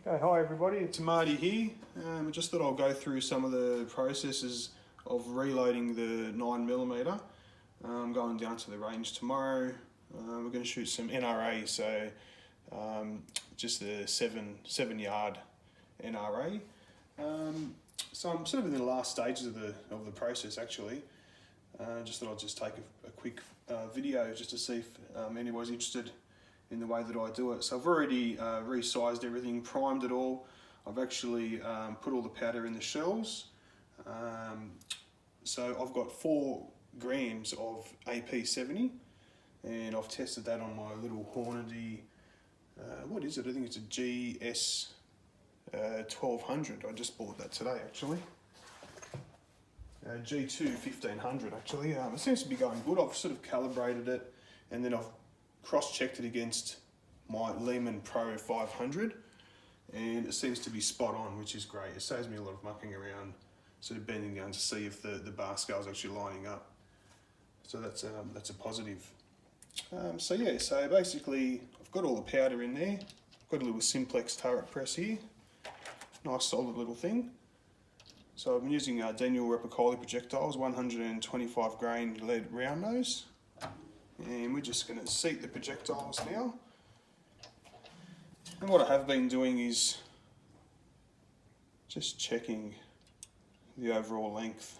Okay, hi everybody, it's Marty here. I just thought I'll go through some of the processes of reloading the 9mm. I'm going down to the range tomorrow. We're going to shoot some NRA, so just the seven yard NRA. So I'm sort of in the last stages of the process actually. Just thought I'd just take a quick video just to see if anyone's interested in the way that I do it. So I've already resized everything, primed it all. I've actually put all the powder in the shells. So I've got 4 grams of AP70 and I've tested that on my little Hornady, what is it? I think it's a GS 1200. I just bought that today actually. G2 1500 actually. It seems to be going good. I've sort of calibrated it and then I've cross-checked it against my Lehman Pro 500 and it seems to be spot on, which is great. It saves me a lot of mucking around, sort of bending down to see if the bar scale is actually lining up. So that's a positive. So basically I've got all the powder in there. I've got a little Simplex turret press here. Nice solid little thing. So I've been using Daniel Repicoli projectiles, 125 grain lead round nose. And we're just going to seat the projectiles now. And what I have been doing is just checking the overall length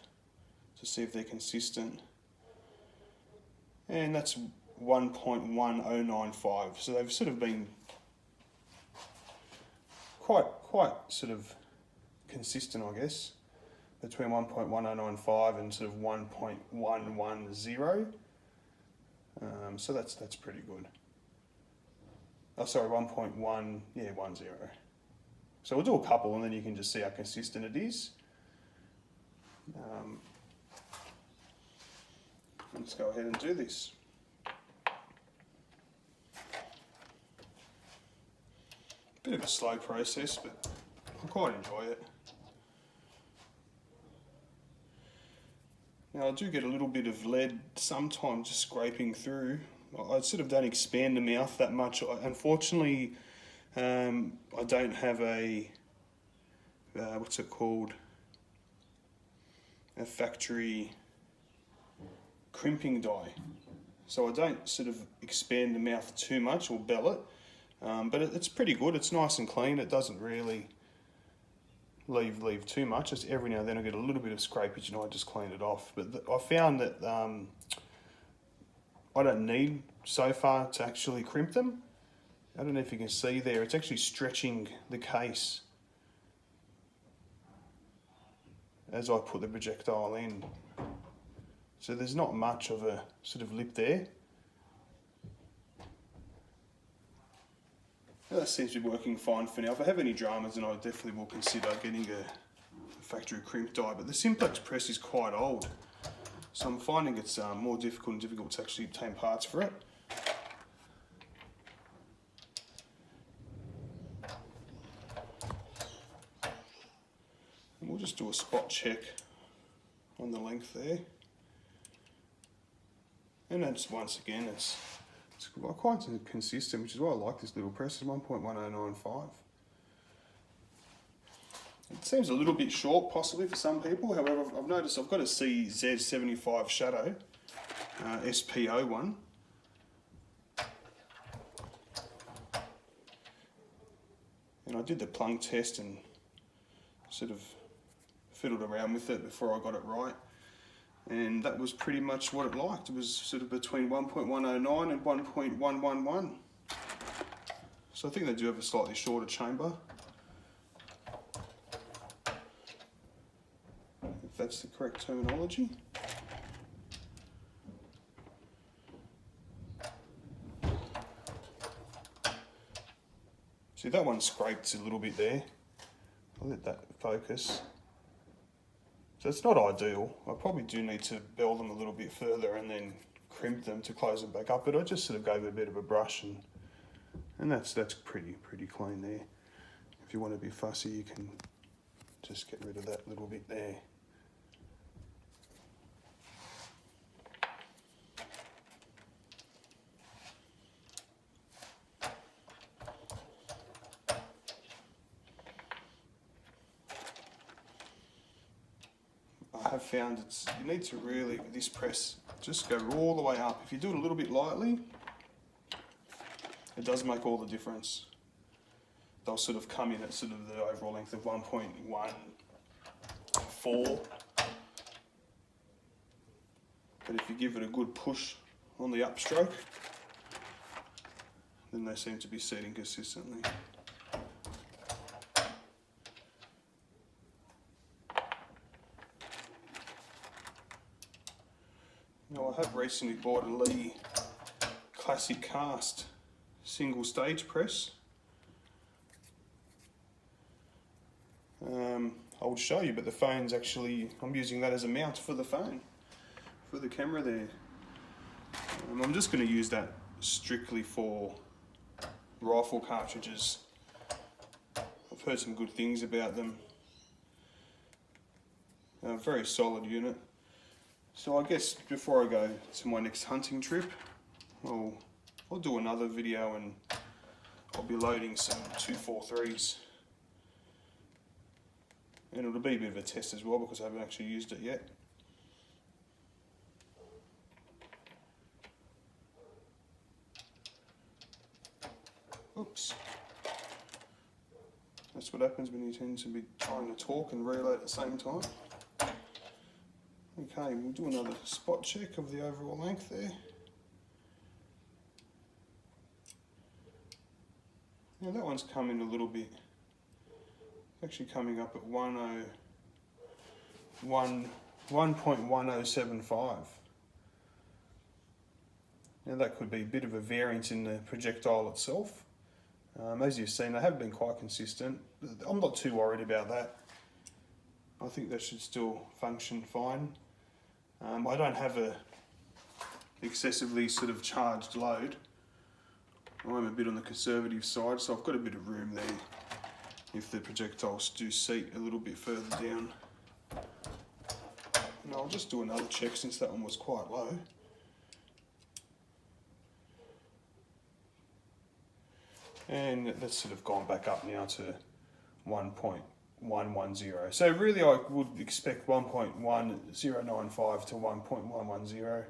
to see if they're consistent. And that's 1.1095. So they've sort of been quite sort of consistent, I guess, between 1.1095 and sort of 1.110. So that's pretty good. Oh, sorry, 1.1, yeah, 10. So we'll do a couple and then you can just see how consistent it is. Let's go ahead and do this. Bit of a slow process, but I quite enjoy it. Now I do get a little bit of lead sometimes just scraping through. I sort of don't expand the mouth that much. Unfortunately, I don't have a, what's it called? A factory crimping die. So I don't sort of expand the mouth too much or bell it. But it's pretty good. It's nice and clean. It doesn't really leave too much. Just every now and then I get a little bit of scrapage and I just clean it off. But I found that I don't need so far to actually crimp them. I don't know if you can see there, it's actually stretching the case as I put the projectile in. So there's not much of a sort of lip there. That seems to be working fine for now. If I have any dramas, then I definitely will consider getting a factory crimp die. But the Simplex press is quite old, so I'm finding it's more difficult to actually obtain parts for it. And we'll just do a spot check on the length there. And that's, once again, it's quite consistent, which is why I like this little press. It's 1.1095. It seems a little bit short, possibly for some people. However, I've noticed I've got a CZ75 Shadow SPO one. And I did the plung test and sort of fiddled around with it before I got it right. And that was pretty much what it liked. It was sort of between 1.109 and 1.111. So I think they do have a slightly shorter chamber, if that's the correct terminology. See, that one scraped a little bit there. I'll let that focus. So it's not ideal. I probably do need to bell them a little bit further and then crimp them to close them back up, but I just sort of gave it a bit of a brush and that's pretty clean there. If you want to be fussy, you can just get rid of that little bit there. have found you need to really, with this press, just go all the way up. If you do it a little bit lightly, it does make all the difference. They'll sort of come in at sort of the overall length of 1.14. But if you give it a good push on the upstroke, then they seem to be seating consistently. Now I have recently bought a Lee Classic Cast single stage press. I'll show you, but the phone's actually, I'm using that as a mount for the phone, for the camera there. I'm just going to use that strictly for rifle cartridges. I've heard some good things about them. A very solid unit. So I guess before I go to my next hunting trip, I'll do another video and I'll be loading some 243s. And it'll be a bit of a test as well because I haven't actually used it yet. Oops. That's what happens when you tend to be trying to talk and reload at the same time. Okay, we'll do another spot check of the overall length there. Now that one's coming a little bit, actually coming up at 1.1075. Now that could be a bit of a variance in the projectile itself. As you've seen, they have been quite consistent. I'm not too worried about that. I think that should still function fine. I don't have a excessively sort of charged load. I'm a bit on the conservative side, so I've got a bit of room there if the projectiles do seat a little bit further down. And I'll just do another check since that one was quite low. And that's sort of gone back up now to 1.110. So really I would expect 1.1095 to 1.110.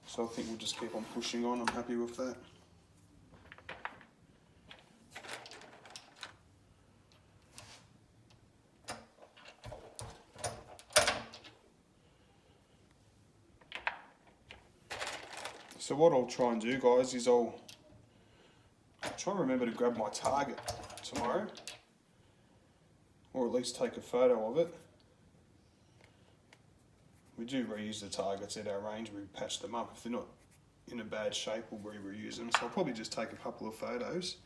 So I think we'll just keep on pushing on. I'm happy with that. So what I'll try and do, guys, is I'll try and remember to grab my target tomorrow, or at least take a photo of it. We do reuse the targets at our range. We patch them up. If they're not in a bad shape, we'll reuse them. So I'll probably just take a couple of photos,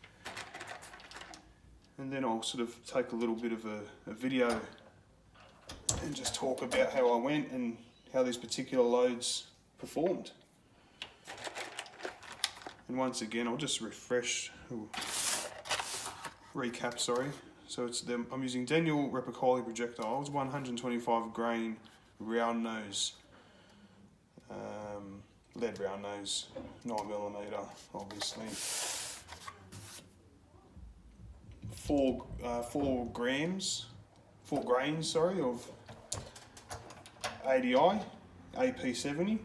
and then I'll sort of take a little bit of a video and just talk about how I went and how these particular loads performed. And once again, I'll just recap, sorry. So I'm using Daniel Repicoli projectiles, 125 grain round nose, lead round nose, 9mm, obviously. 4 grains, sorry, of ADI, AP70.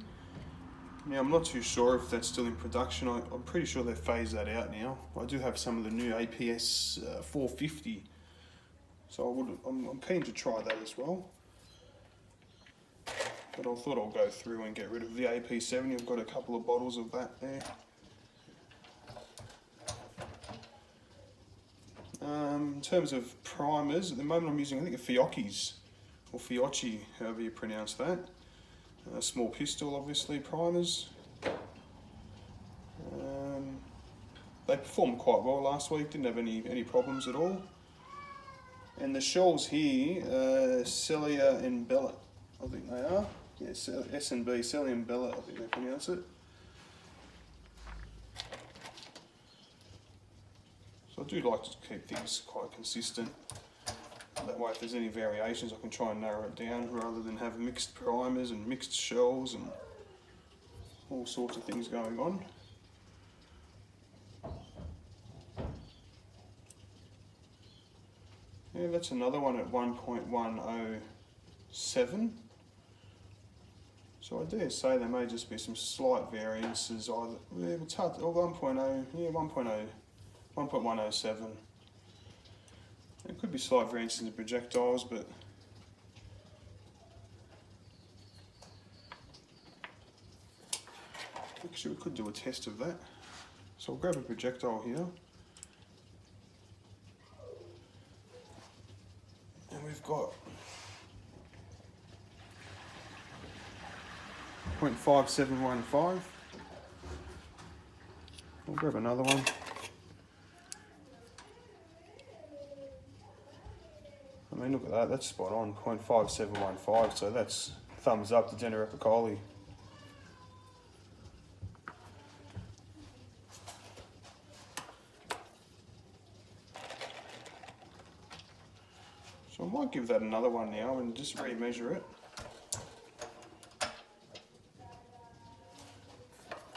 Now I'm not too sure if that's still in production. I'm pretty sure they've phased that out now. I do have some of the new APS 450, so I'm keen to try that as well. But I thought I'll go through and get rid of the AP70. I've got a couple of bottles of that there. In terms of primers, at the moment I'm using, I think, a Fiocchi's, or Fiocchi, however you pronounce that. Small pistol, obviously, primers. They performed quite well last week, didn't have any problems at all. And the shells here, Celia and Bellet, I think they are. Yes, S&B, Celia and Bellet, I think they pronounce it. So I do like to keep things quite consistent. That way if there's any variations I can try and narrow it down rather than have mixed primers and mixed shells and all sorts of things going on. Yeah, that's another one at 1.107. So I dare say there may just be some slight variances either. Yeah, it's hard, or 1.0, yeah, 1.07. It could be slight variances in the projectiles, but actually we could do a test of that. So I'll grab a projectile here. And we've got 0.5715. I'll grab another one. I mean, look at that, that's spot on, 0.5715, so that's thumbs up to Jenna Epicoli. So I might give that another one now and just re-measure it.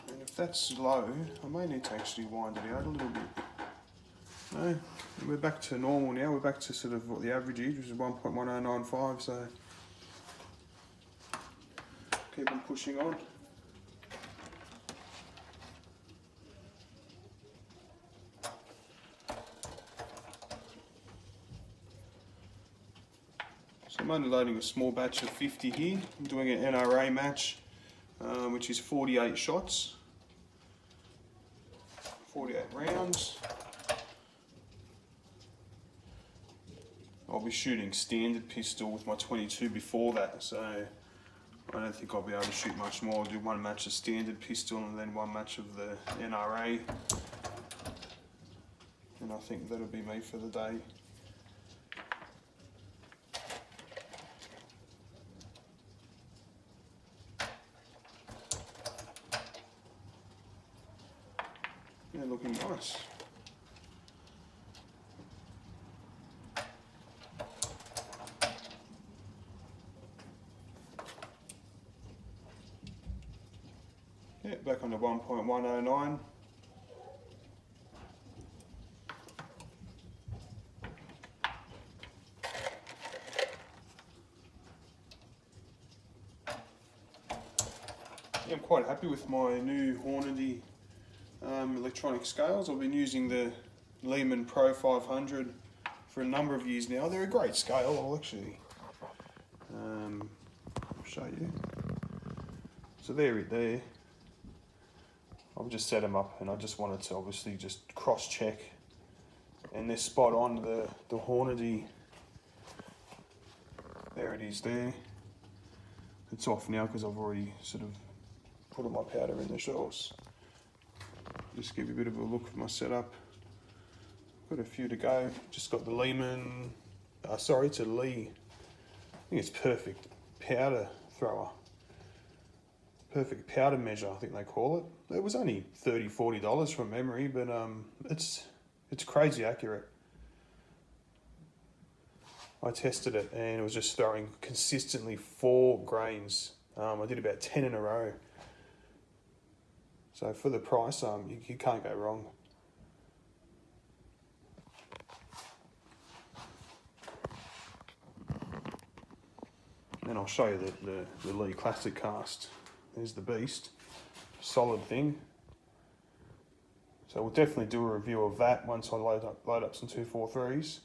And if that's low, I may need to actually wind it out a little bit. No, we're back to normal now. We're back to sort of what the average is, which is 1.1095, so keep on pushing on. So I'm only loading a small batch of 50 here. I'm doing an NRA match, which is 48 shots, 48 rounds. I'll be shooting standard pistol with my 22 before that, so I don't think I'll be able to shoot much more. I'll do one match of standard pistol and then one match of the NRA. And I think that'll be me for the day. Yeah, looking nice. Yeah, back on to 1.109. Yeah, I'm quite happy with my new Hornady electronic scales. I've been using the Leman Pro 500 for a number of years now. They're a great scale. I'll actually show you. So there. I've just set them up and I just wanted to obviously just cross check, and they're spot on the Hornady. There it is there. It's off now because I've already sort of put all my powder in the shells. Just give you a bit of a look at my setup. Got a few to go. Just got the Leman, it's a Lee. I think it's perfect powder thrower. Perfect powder measure, I think they call it. It was only $30, $40 from memory, but it's crazy accurate. I tested it and it was just throwing consistently 4 grains. I did about 10 in a row. So for the price, you can't go wrong. And I'll show you the Lee Classic Cast. There's the beast, solid thing. So we'll definitely do a review of that once I load up some 243s.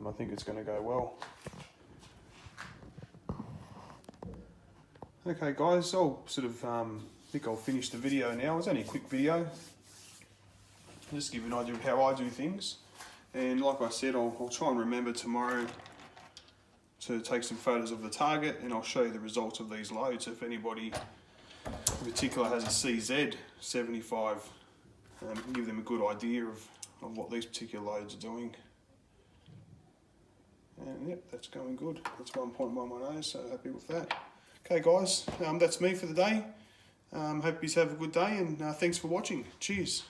I think it's going to go well. Okay guys, I'll sort of think I'll finish the video now. It's only a quick video, just give you an idea of how I do things. And like I said, I'll try and remember tomorrow to take some photos of the target, and I'll show you the results of these loads. If anybody in particular has a CZ 75, give them a good idea of what these particular loads are doing. And yep, that's going good. That's 1.110, so happy with that. Okay guys, that's me for the day. Hope you have a good day, and thanks for watching. Cheers.